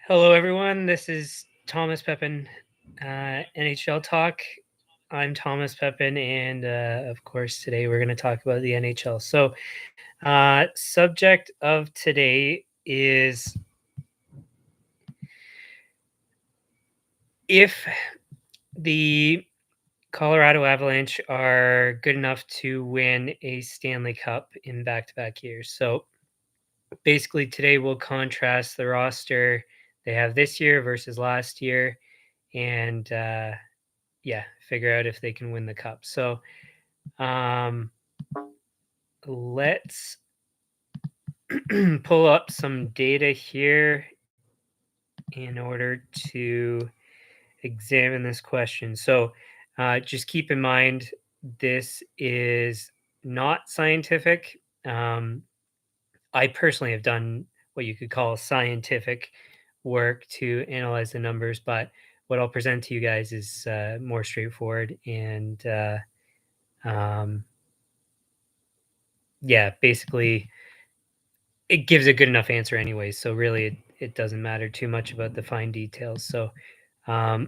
Hello, everyone. This is Thomas Pepin, NHL Talk. I'm Thomas Pepin, and of course, today we're going to talk about the NHL. So, subject of today is if the Colorado Avalanche are good enough to win a Stanley Cup in back-to-back years. So, basically, today we'll contrast the roster they have this year versus last year, and figure out if they can win the cup. So let's pull up some data here in order to examine this question. So just keep in mind, this is not scientific. I personally have done what you could call scientific work to analyze the numbers, but what I'll present to you guys is more straightforward and basically it gives a good enough answer anyway. So really, it doesn't matter too much about the fine details. So, all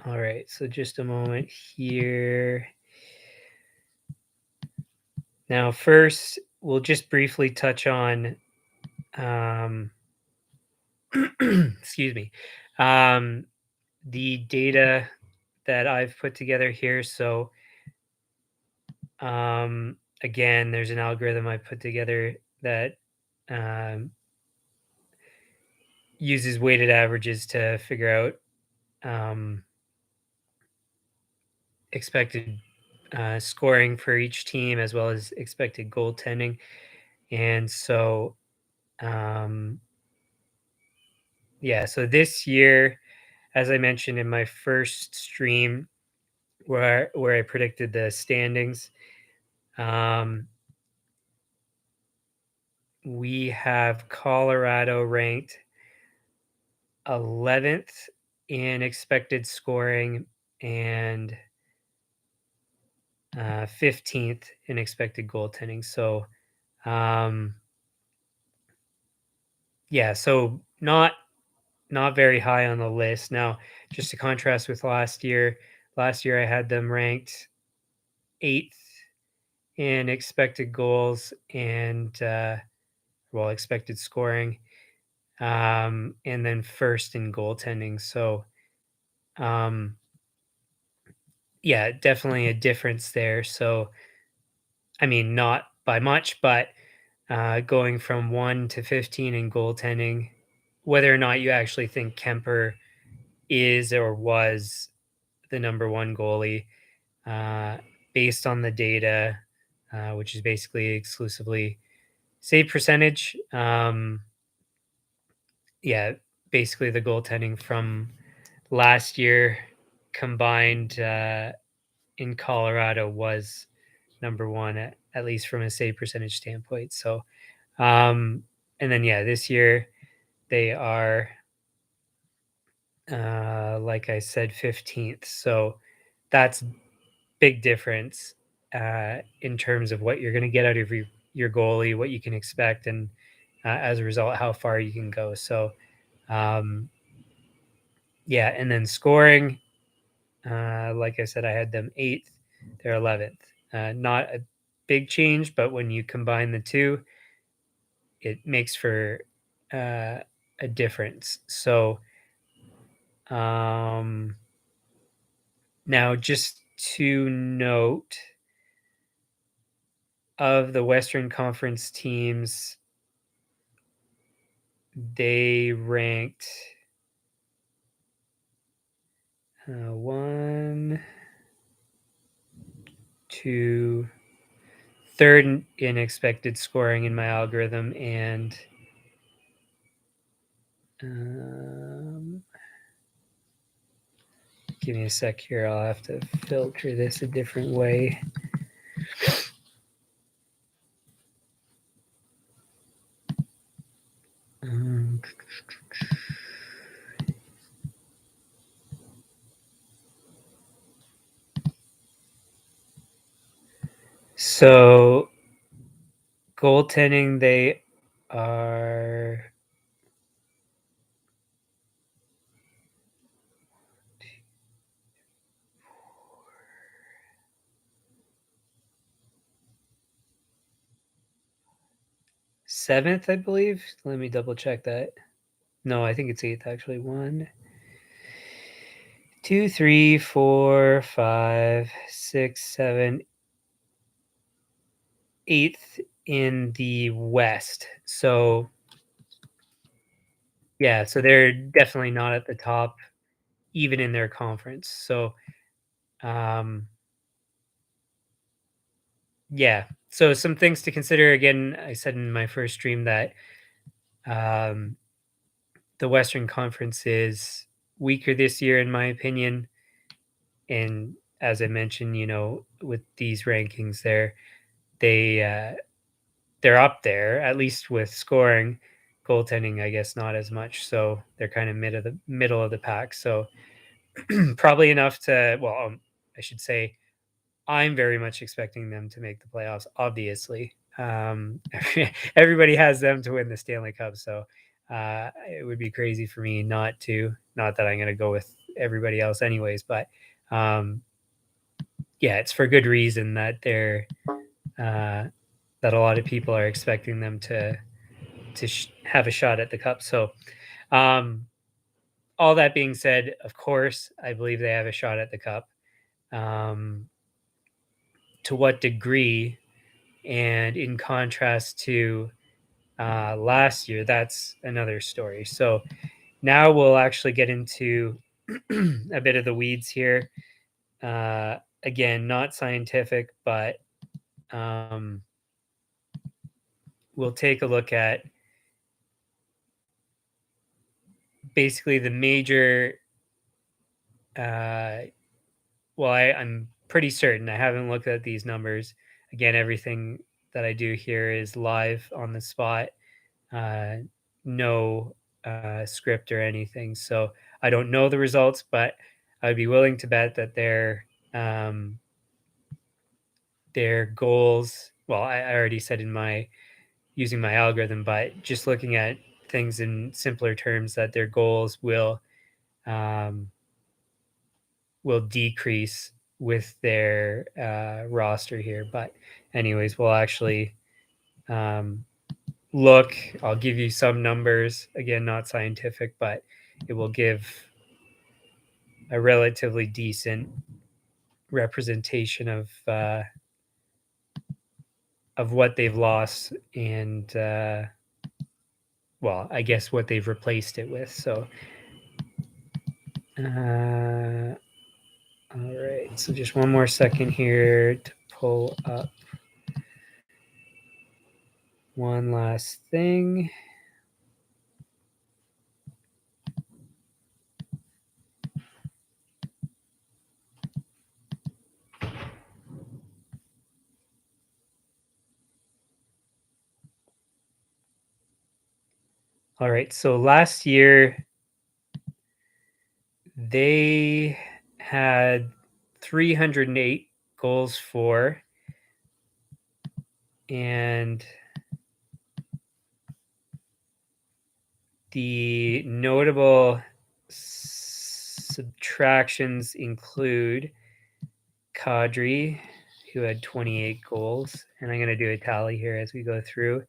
right. So just a moment here. Now, first, we'll just briefly touch on, excuse me, the data that I've put together here. So, again, there's an algorithm I put together that uses weighted averages to figure out expected scoring for each team as well as expected goaltending. And so, so this year, as I mentioned in my first stream where I predicted the standings, we have Colorado ranked 11th in expected scoring and 15th in expected goaltending. So, so not very high on the list. Now, just to contrast with last year I had them ranked 8th in expected goals and expected scoring, and then first in goaltending. So, definitely a difference there. So, I mean, not by much, but going from 1 to 15 in goaltending, whether or not you actually think Kemper is or was the number one goalie, based on the data, which is basically exclusively save percentage. Basically the goaltending from last year combined in Colorado was number one, at least from a save percentage standpoint. So, and then this year they are, like I said, 15th. So that's big difference in terms of what you're going to get out of your goalie, what you can expect, and as a result, how far you can go. So, and then scoring, like I said, I had them 8th, they're 11th. Not a big change, but when you combine the two, it makes for a difference. So, now just to note, of the Western Conference teams, they ranked 1, 2, third in expected scoring in my algorithm, and give me a sec here. I'll have to filter this a different way. So goaltending, they are seventh, I believe. Let me double check that. No, I think it's eighth actually. 1, 2, 3, 4, 5, 6, 7, eighth in the West. So yeah, so they're definitely not at the top, even in their conference. So um, yeah, so some things to consider. Again, I said in my first stream that um, the Western Conference is weaker this year, in my opinion. And as I mentioned, with these rankings, they they're up there at least with scoring, goaltending, I guess not as much. So they're kind of middle of the pack. So probably enough to I should say I'm very much expecting them to make the playoffs. Obviously, everybody has them to win the Stanley Cup. So it would be crazy for me not to. Not that I'm going to go with everybody else, anyways. But um, yeah, it's for good reason that uh, that a lot of people are expecting them to have a shot at the cup. So, um, all that being said, of course, I believe they have a shot at the cup. Um, to what degree, and in contrast to last year, that's another story. So now we'll actually get into a bit of the weeds here. Again, not scientific, but um, we'll take a look at basically the major. Uh, I'm pretty certain. I haven't looked at these numbers. Again, everything that I do here is live on the spot. Uh, no script or anything. So I don't know the results, but I would be willing to bet that their goals. Well, I already said in my using my algorithm, but just looking at things in simpler terms, that their goals um, will decrease with their roster here. But anyways, we'll actually um, look. I'll give you some numbers. Again, not scientific, but it will give a relatively decent representation of what they've lost and I guess what they've replaced it with. So, all right. So just one more second here to pull up one last thing. All right. So last year they had 308 goals for, and the notable subtractions include Kadri, who had 28 goals, and I'm going to do a tally here as we go through.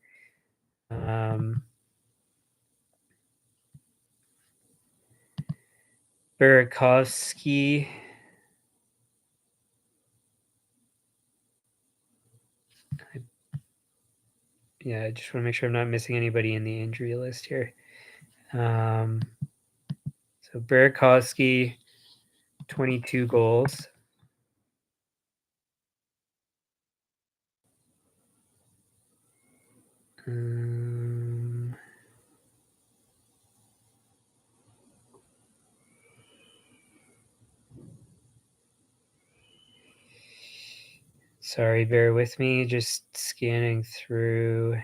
Burakovsky, I just want to make sure I'm not missing anybody in the injury list here. So Burakovsky, 22 goals. Sorry, bear with me. Just scanning through.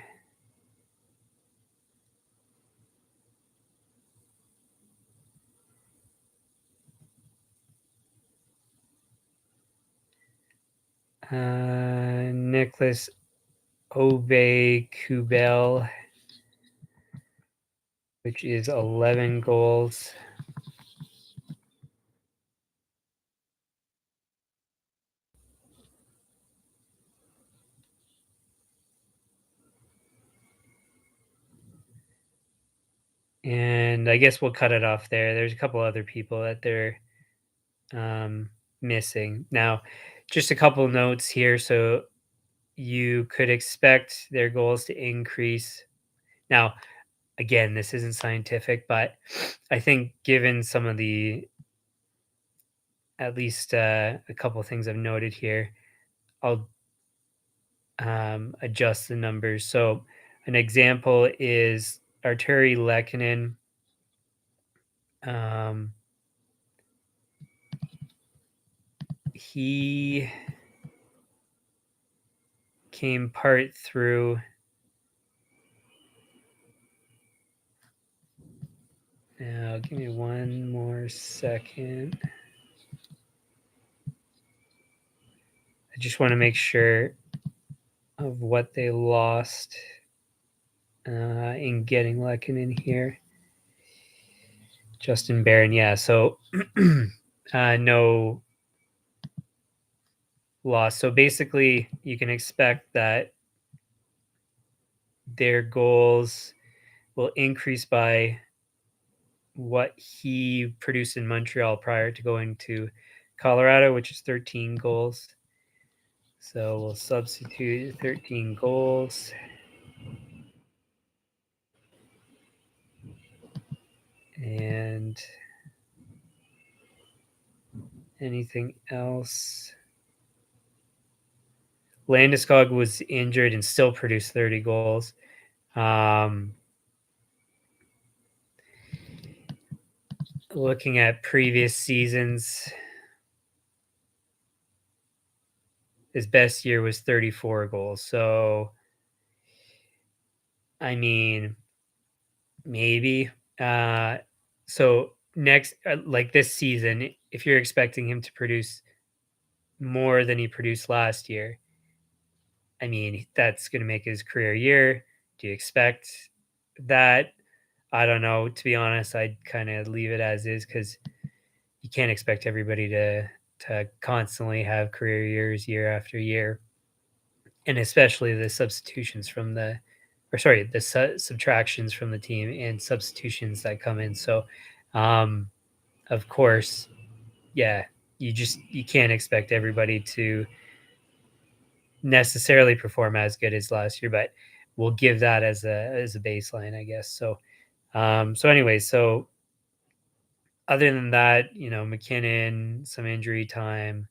Nicholas Obey Kubel, which is 11 goals. And I guess we'll cut it off there. There's a couple other people that they're um, missing. Now, just a couple notes here. So you could expect their goals to increase. Now, again, this isn't scientific, but I think given some of the, at least a couple things I've noted here, I'll adjust the numbers. So an example is Arturi Lekkinen. Um, he came part through. Now, give me one more second. I just want to make sure of what they lost in getting Lekkinen here. Justin Barron, yeah. So no loss. So basically, you can expect that their goals will increase by what he produced in Montreal prior to going to Colorado, which is 13 goals. So we'll substitute 13 goals. And anything else? Landeskog was injured and still produced 30 goals. Looking at previous seasons, his best year was 34 goals. So, I mean, maybe. So next, like this season, if you're expecting him to produce more than he produced last year, I mean, that's going to make his career year. Do you expect that? I don't know. To be honest, I'd kind of leave it as is because you can't expect everybody to constantly have career years year after year, and especially the substitutions from the, or sorry, the subtractions from the team and substitutions that come in. So, um, of course, yeah, you can't expect everybody to necessarily perform as good as last year, but we'll give that as a baseline, I guess. So, so anyway, so other than that, McKinnon, some injury time,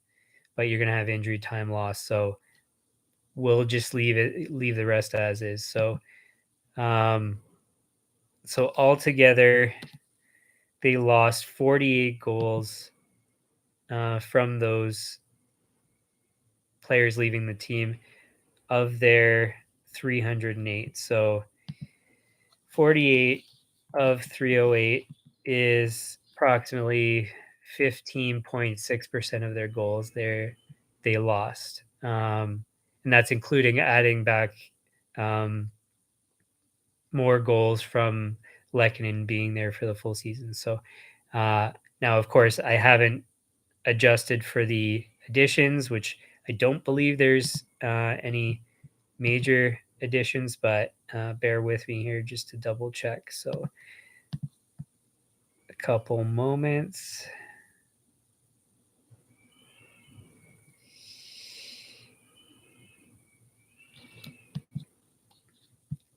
but you're gonna have injury time loss. So we'll just leave the rest as is. Um, so altogether, they lost 48 goals from those players leaving the team of their 308. So 48 of 308 is approximately 15.6% of their goals they lost. And that's including adding back um, more goals from Lehkonen being there for the full season. So now, of course, I haven't adjusted for the additions, which I don't believe there's any major additions, but bear with me here just to double check. So a couple moments.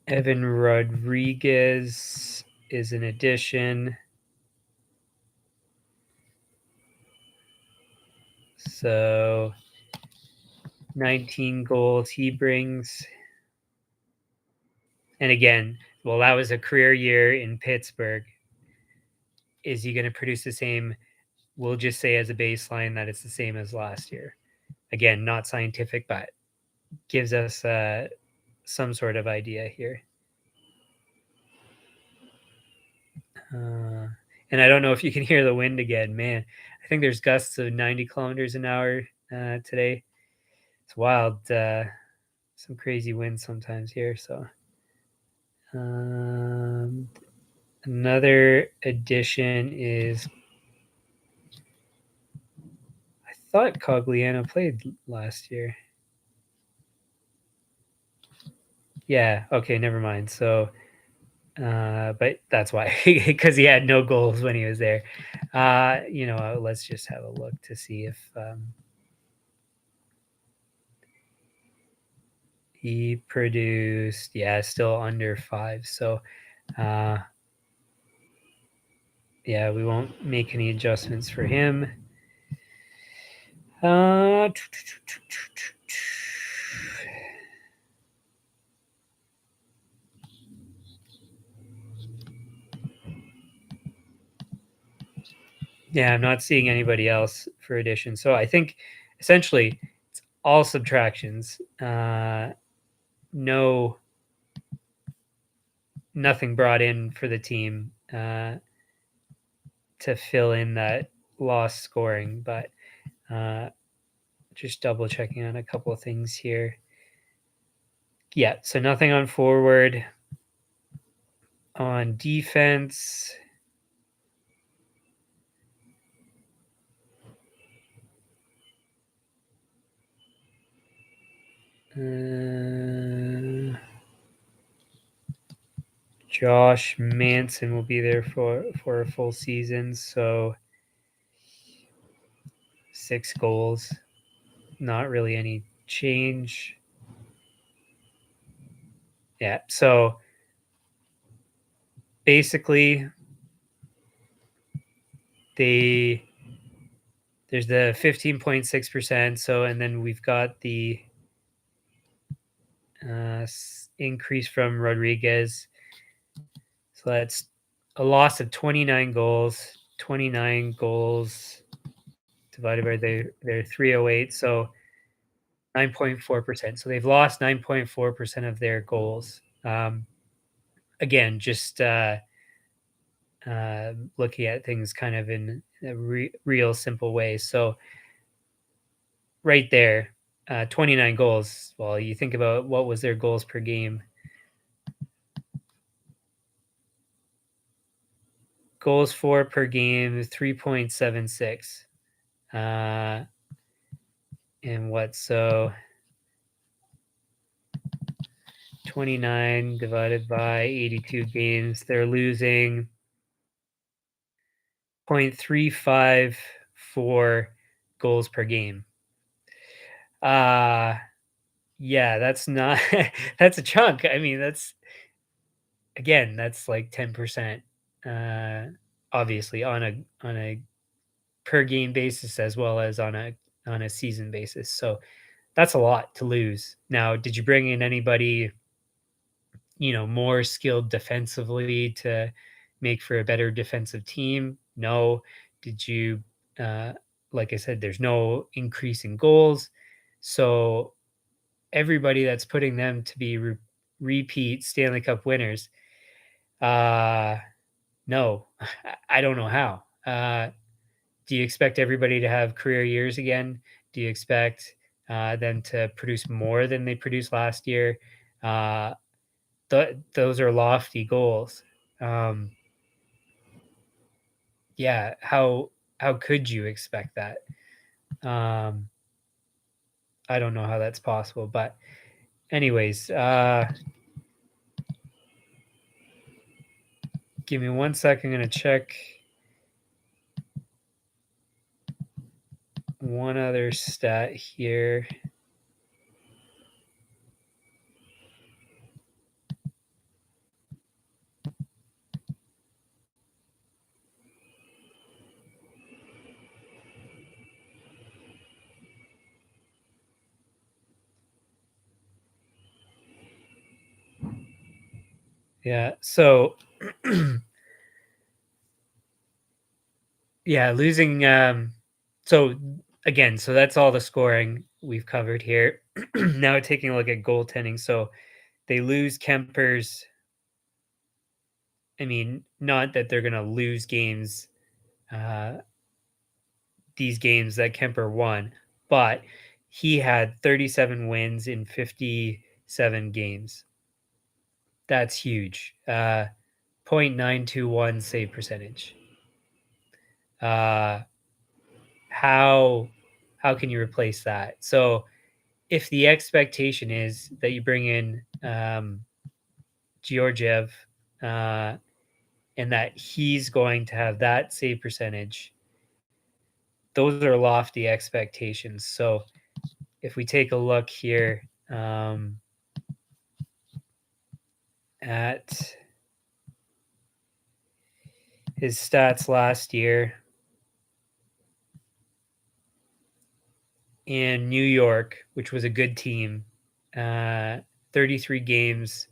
Evan Rodriguez is an addition. So 19 goals he brings. And again, well, that was a career year in Pittsburgh. Is he going to produce the same? We'll just say as a baseline that it's the same as last year. Again, not scientific, but gives us some sort of idea here. And I don't know if you can hear the wind again, man. I think there's gusts of 90 kilometers an hour today. It's wild. Some crazy wind sometimes here. So, Another addition is I thought Cogliano played last year. Yeah, okay, never mind. So, but that's why, because he had no goals when he was there. Let's just have a look to see if he produced, yeah, still under 5. So, uh, yeah, we won't make any adjustments for him. Uh, yeah, I'm not seeing anybody else for addition. So I think essentially it's all subtractions. No, nothing brought in for the team to fill in that lost scoring. But uh, just double checking on a couple of things here. Yeah, so nothing on forward. On defense, Josh Manson will be there for a full season, so 6 goals. Not really any change. Yeah, so basically they there's the 15.6%. So, and then we've got the increase from Rodriguez. So that's a loss of 29 goals. 29 goals divided by their 308. So 9.4%. So they've lost 9.4% of their goals. Again, just looking at things kind of in a real simple way. So right there, 29 goals. Well, you think about what was their goals per game. Goals for per game, 3.76. And what? So 29 divided by 82 games. They're losing 0.354 goals per game. Yeah, that's not that's a chunk. I mean, that's like 10%. Uh, obviously on a per game basis as well as on a season basis. So that's a lot to lose. Now, did you bring in anybody, more skilled defensively to make for a better defensive team? No. Did you, uh, like I said, there's no increase in goals. So everybody that's putting them to be repeat Stanley Cup winners, uh, no, I don't know how. Do you expect everybody to have career years again? Do you expect them to produce more than they produced last year? Uh, those are lofty goals. Um, yeah, how could you expect that? Um, I don't know how that's possible, but anyways, give me 1 second. I'm gonna check one other stat here. Yeah, so yeah, losing. So again, so that's all the scoring we've covered here. Now taking a look at goaltending. So they lose Kemper's. I mean, not that they're going to lose games, uh, these games that Kemper won, but he had 37 wins in 57 games. That's huge. .921 save percentage. How can you replace that? So if the expectation is that you bring in Georgiev and that he's going to have that save percentage, those are lofty expectations. So if we take a look here at his stats last year in New York, which was a good team, 33 games,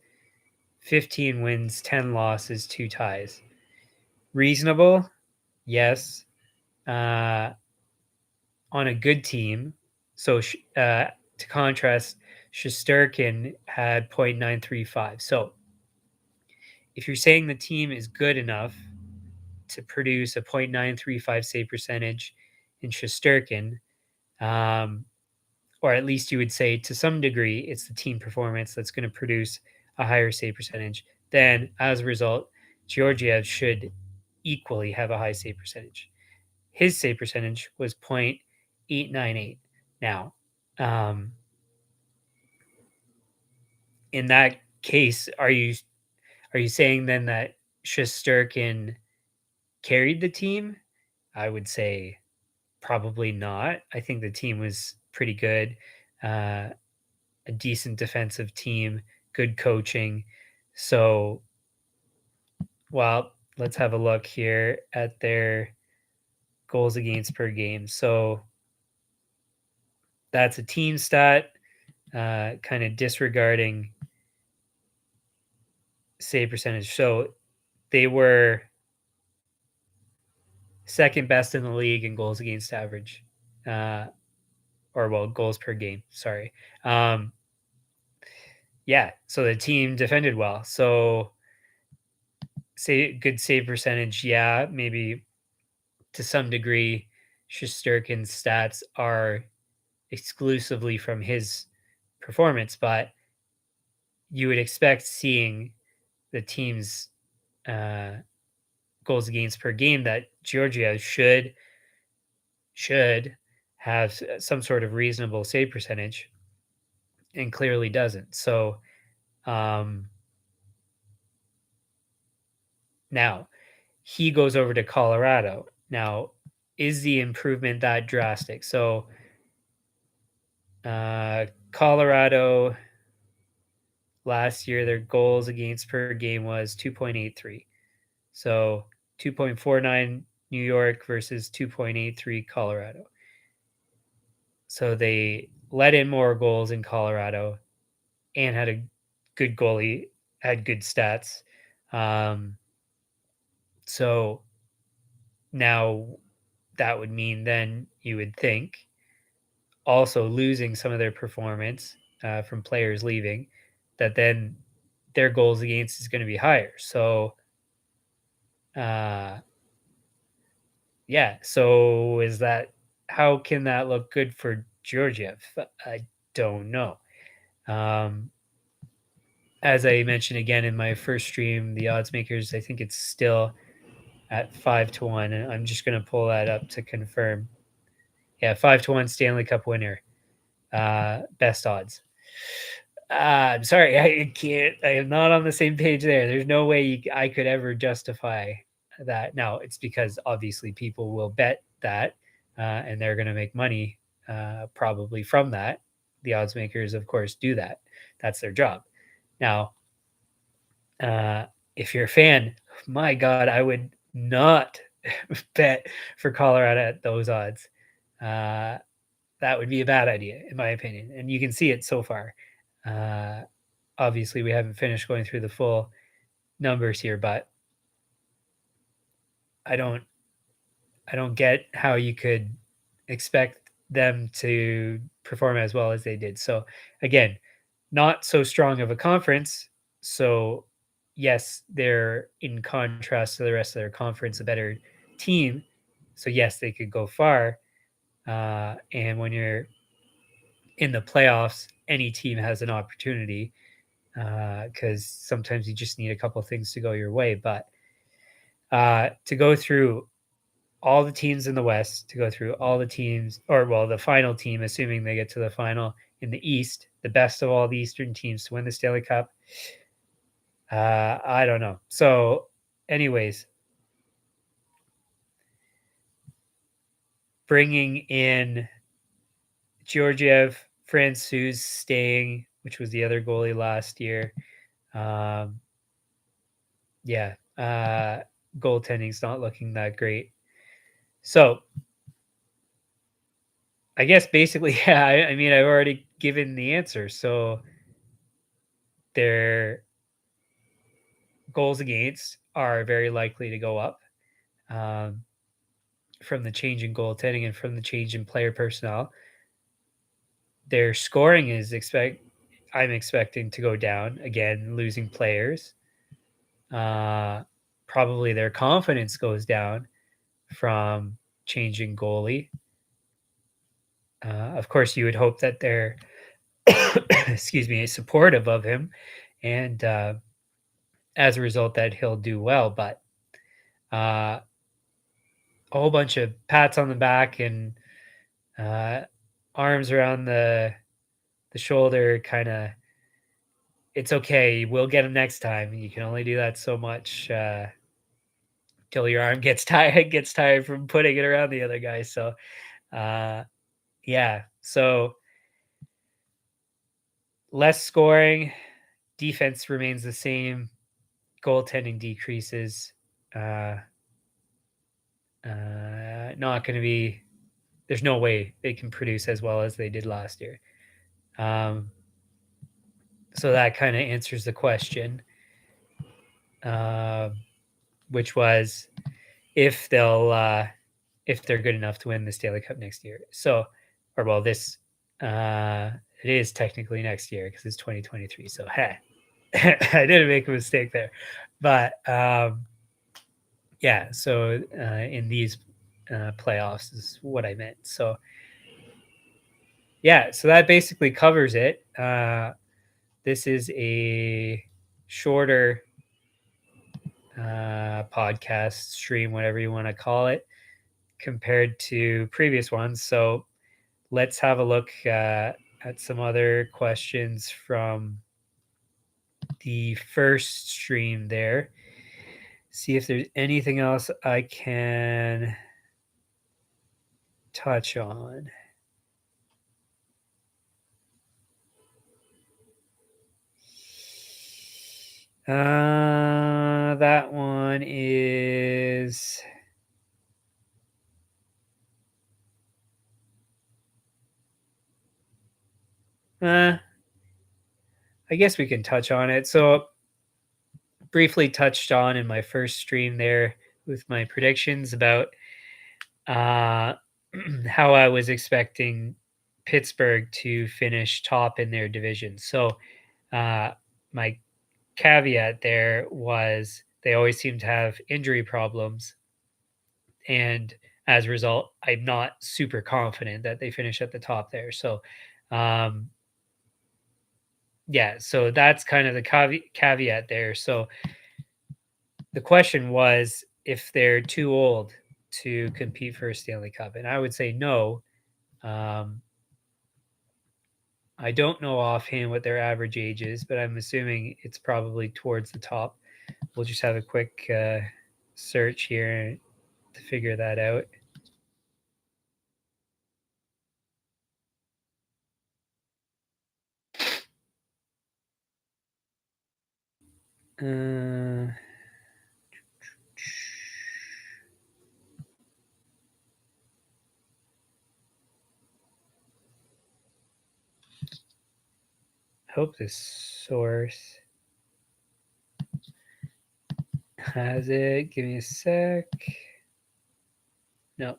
15 wins, 10 losses, 2 ties. Reasonable, yes. On a good team, so to contrast, Shesterkin had .935. So if you're saying the team is good enough to produce a .935 save percentage in Shesterkin, or at least you would say to some degree it's the team performance that's going to produce a higher save percentage, then as a result, Georgiev should equally have a high save percentage. His save percentage was .898. Now, in that case, are you saying then that Shesterkin carried the team? I would say probably not. I think the team was pretty good, a decent defensive team, good coaching. So, well, let's have a look here at their goals against per game. So that's a team stat, kind of disregarding save percentage. So they were second best in the league in goals against average, goals per game. Sorry. Yeah, so the team defended well. So say good save percentage. Yeah, maybe to some degree, Shesterkin's stats are exclusively from his performance, but you would expect seeing the team's goals against per game that Georgia should have some sort of reasonable save percentage, and clearly doesn't. So now he goes over to Colorado. Now, is the improvement that drastic? So Colorado last year, their goals against per game was 2.83. So 2.49 New York versus 2.83 Colorado. So they let in more goals in Colorado and had a good goalie, had good stats. So now that would mean then you would think also losing some of their performance from players leaving, that then their goals against is going to be higher. So, yeah. So is that, how can that look good for Georgiev? I don't know. As I mentioned again in my first stream, the odds makers, I think it's still at 5-1. And I'm just going to pull that up to confirm. Yeah, 5-1 Stanley Cup winner. Best odds. I'm sorry, I can't. I am not on the same page there. There's no way I could ever justify that. Now, it's because obviously people will bet that, and they're going to make money probably from that. The odds makers, of course, do that. That's their job. Now, if you're a fan, my God, I would not bet for Colorado at those odds. That would be a bad idea, in my opinion. And you can see it so far. Obviously, we haven't finished going through the full numbers here, but I don't get how you could expect them to perform as well as they did. So again, not so strong of a conference. So yes, they're in contrast to the rest of their conference a better team. So yes, they could go far. And when you're in the playoffs, any team has an opportunity because sometimes you just need a couple of things to go your way. But to go through all the teams in the West, to go through all the teams, or well, the final team, assuming they get to the final in the East, the best of all the Eastern teams to win the Stanley Cup. I don't know. So, anyways, bringing in Georgiev, Francouz staying, which was the other goalie last year. Yeah, goaltending's not looking that great. So, I guess basically, yeah. I mean, I've already given the answer. So, their goals against are very likely to go up um, from the change in goaltending and from the change in player personnel. Their scoring is I'm expecting to go down again, losing players. Probably their confidence goes down from changing goalie. Of course, you would hope that they're, excuse me, supportive of him, and as a result, that he'll do well. But a whole bunch of pats on the back and uh, arms around the shoulder, kind of. It's okay. We'll get him next time. You can only do that so much till your arm gets tired from putting it around the other guy. So, uh, yeah. So less scoring, defense remains the same, goaltending decreases. Not going to be. There's no way they can produce as well as they did last year. So that kind of answers the question, which was if they're good enough to win the Stanley Cup next year. So, or well, this it is technically next year because it's 2023. So, hey, I didn't make a mistake there, but yeah. So in these playoffs is what I meant. So yeah, so that basically covers it. This is a shorter podcast stream, whatever you want to call it, compared to previous ones. So let's have a look at some other questions from the first stream there. See if there's anything else I can touch on. That one is I guess we can touch on it. So briefly touched on in my first stream there with my predictions about how I was expecting Pittsburgh to finish top in their division. So my caveat there was they always seem to have injury problems. And as a result, I'm not super confident that they finish at the top there. So, yeah, so that's kind of the caveat there. So the question was if they're too old to compete for a Stanley Cup. And I would say no. I don't know offhand what their average age is, but I'm assuming it's probably towards the top. We'll just have a quick search here to figure that out. Hope this source has it. Give me a sec. No.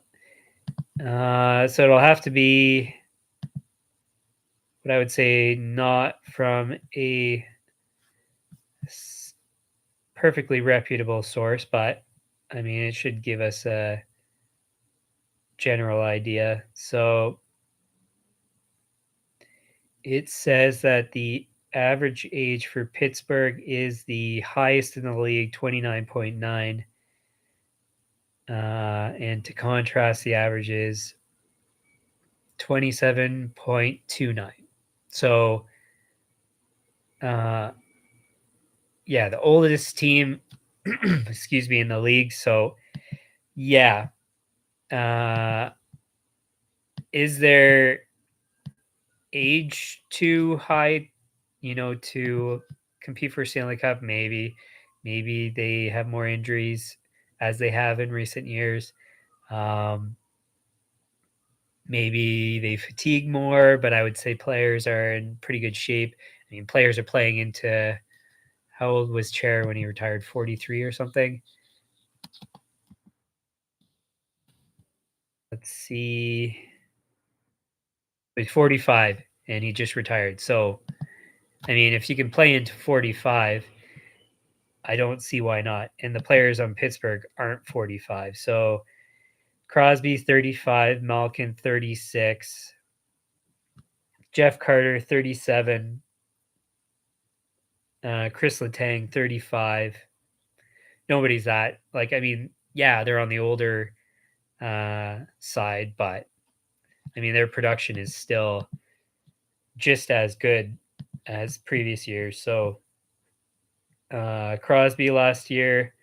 So it'll have to be what I would say not from a perfectly reputable source, but I mean, it should give us a general idea. So it says that the average age for Pittsburgh is the highest in the league, 29.9. And to contrast, the average is 27.29. So, yeah, the oldest team, excuse me, in the league. So, yeah. Is their age too high, to compete for Stanley Cup? Maybe. Maybe they have more injuries as they have in recent years. Um, Maybe they fatigue more, but I would say players are in pretty good shape. I mean, players are playing into how old was Chair when he retired? 43 or something. Let's see. He's 45 and he just retired. So, I mean, if you can play into 45, I don't see why not. And the players on Pittsburgh aren't 45. So, Crosby 35, Malkin 36, Jeff Carter 37, Chris Letang 35. Nobody's that. Like, I mean, yeah, they're on the older side, but I mean, their production is still just as good as previous years. So, Crosby last year,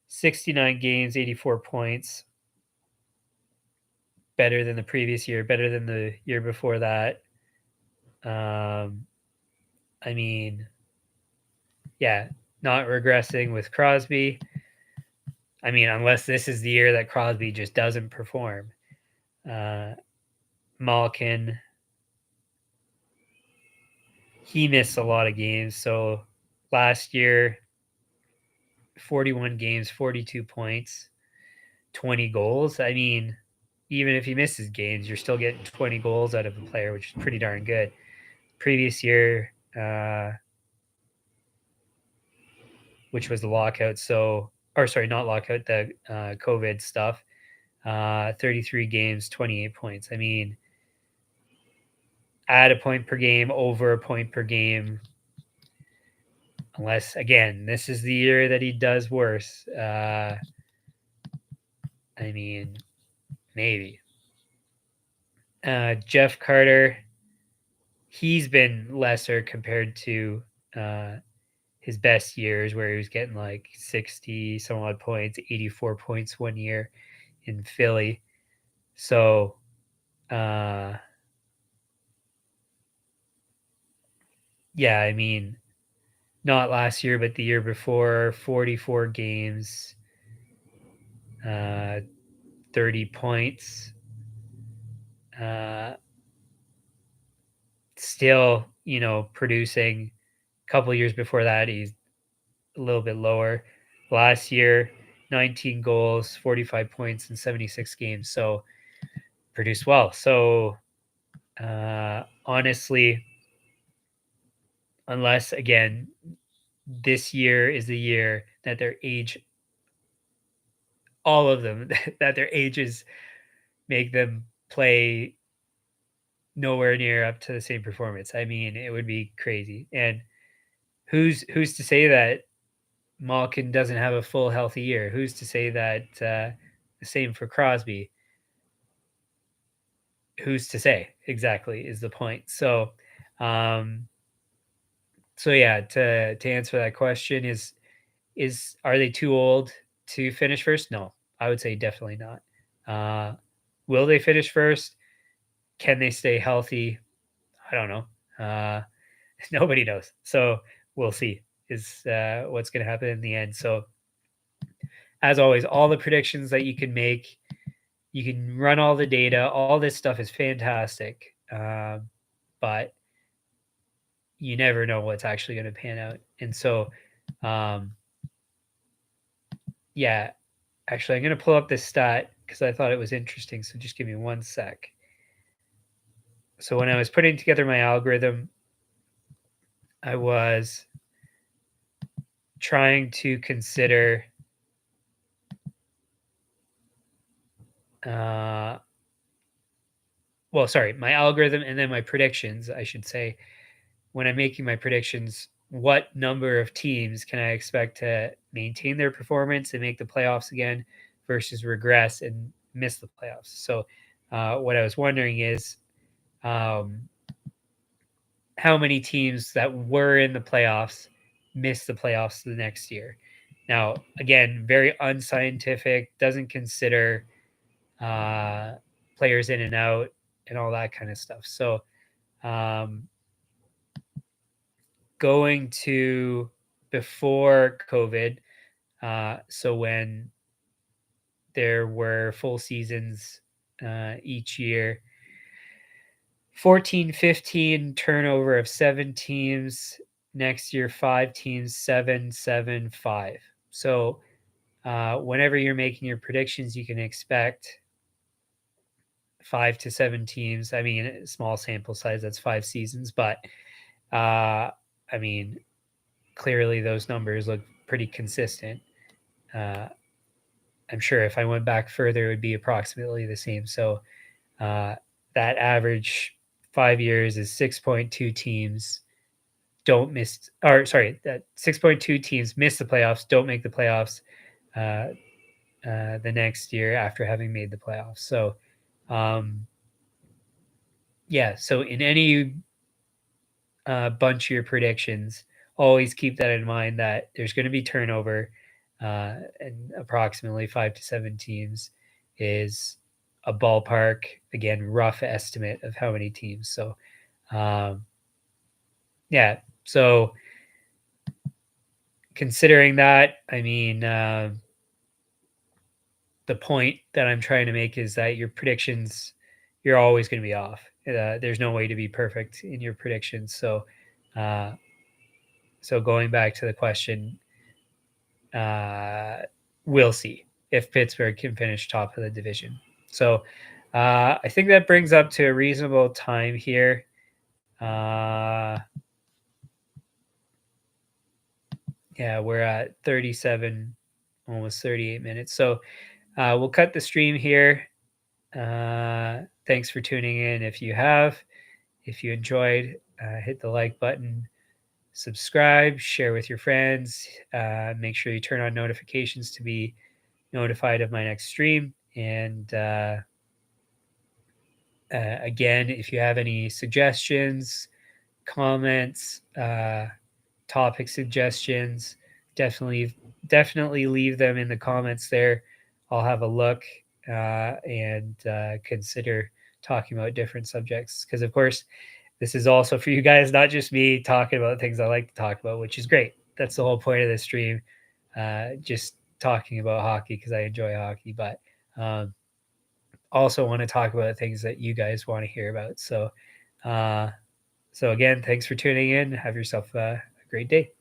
69 games, 84 points, better than the previous year, better than the year before that. I mean, yeah, not regressing with Crosby. I mean, unless this is the year that Crosby just doesn't perform. Malkin, he missed a lot of games. So last year, 41 games, 42 points, 20 goals. I mean, even if he misses games, you're still getting 20 goals out of a player, which is pretty darn good. Previous year, which was the lockout. So, or sorry, not lockout, the COVID stuff. 33 games, 28 points. I mean, add a point per game, over a point per game. Unless, again, this is the year that he does worse. I mean, maybe. Jeff Carter, he's been lesser compared to his best years where he was getting like 60 some odd points, 84 points one year in Philly. So, yeah, I mean, not last year, but the year before, 44 games, 30 points. Still, producing. A couple years before that, he's a little bit lower. Last year, 19 goals, 45 points in 76 games. So produced well. So honestly, unless again, this year is the year that their age, all of them, that their ages make them play nowhere near up to the same performance. I mean, it would be crazy. And who's to say that Malkin doesn't have a full healthy year? Who's to say that the same for Crosby? Who's to say exactly is the point. So, um, so yeah, to answer that question is are they too old to finish first? No, I would say definitely not. Will they finish first? Can they stay healthy? I don't know. Nobody knows. So we'll see. Is what's going to happen in the end. So as always, all the predictions that you can make, you can run all the data. All this stuff is fantastic, but you never know what's actually going to pan out. And so, um, yeah, actually, I'm going to pull up this stat because I thought it was interesting. So just give me one sec. So when I was putting together my algorithm, I was trying to consider well, sorry, my algorithm and then my predictions, I should say. When I'm making my predictions, what number of teams can I expect to maintain their performance and make the playoffs again versus regress and miss the playoffs. So, what I was wondering is um, how many teams that were in the playoffs missed the playoffs the next year. Now, again, very unscientific, doesn't consider uh, players in and out and all that kind of stuff. So, um, going to before COVID, so when there were full seasons each year, 14, 15 turnover of 7 teams. Next year, 5 teams, 7, 7, 5. So, whenever you're making your predictions, you can expect 5 to 7 teams. I mean, small sample size, that's 5 seasons, but I mean, clearly those numbers look pretty consistent. Uh, I'm sure if I went back further, it would be approximately the same. So uh, that average 5 years is 6.2 teams don't miss, or sorry, that 6.2 teams miss the playoffs, don't make the playoffs uh, the next year after having made the playoffs. So, yeah, so in any bunch of your predictions, always keep that in mind that there's going to be turnover, and approximately 5 to 7 teams is a ballpark, again, rough estimate of how many teams. So, um, yeah, so considering that, I mean, the point that I'm trying to make is that your predictions, you're always going to be off. There's no way to be perfect in your predictions. So, uh, so going back to the question, uh, we'll see if Pittsburgh can finish top of the division. So, I think that brings up to a reasonable time here. Yeah, we're at 37, almost 38 minutes. So, we'll cut the stream here. Thanks for tuning in. If you enjoyed, hit the like button, subscribe, share with your friends. Make sure you turn on notifications to be notified of my next stream. And again, if you have any suggestions, comments, topic suggestions, definitely leave them in the comments there. I'll have a look and consider talking about different subjects because, of course, this is also for you guys, not just me talking about things I like to talk about, which is great. That's the whole point of this stream, just talking about hockey because I enjoy hockey, but um, also want to talk about things that you guys want to hear about. So, uh, so again, thanks for tuning in. Have yourself a great day.